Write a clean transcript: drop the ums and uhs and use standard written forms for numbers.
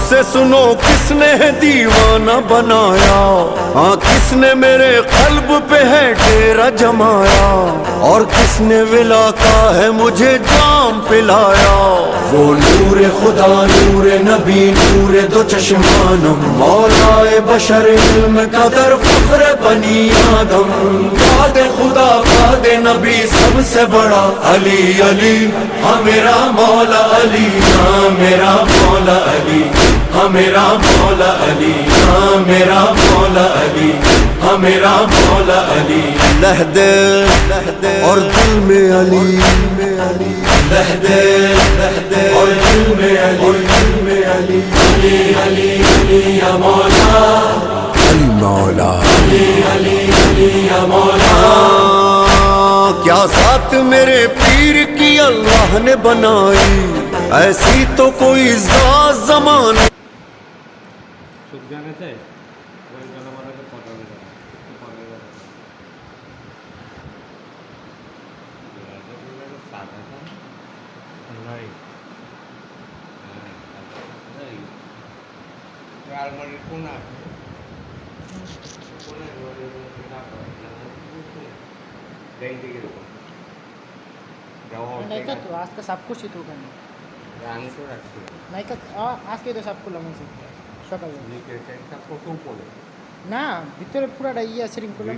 से सुनो किसने है दीवाना बनाया, हाँ किसने मेरे कल्ब पे है डेरा जमाया, और किसने विला का है मुझे जाम पिलाया। वो नूर खुदा नूर नबी नूर दो चश्मानम, मौलाए बशर इल्म कदर फख्र बनी आदम। वादे खुदा वादे नबी सबसे बड़ा अली अली, हाँ मेरा मौला अली, हाँ मेरा मौला अली, हाँ मेरा मौला अली, हाँ मेरा मौला अली, हाँ मेरा मौला अली। लहदे और दिल में अली, लहदे और दिल में अली, अली अली अली या मौला अली मौला, अली अली अली या मौला। क्या साथ मेरे पीर की अल्लाह ने बनाई, ऐसी तो कोई ज़ात ज़माने। नहीं का तो आज का सब कुछ ही तो करना नहीं का आज के तो सब को लमन से সকালে না ভিতরে পুরাটা ইয়া সেটিং করলাম।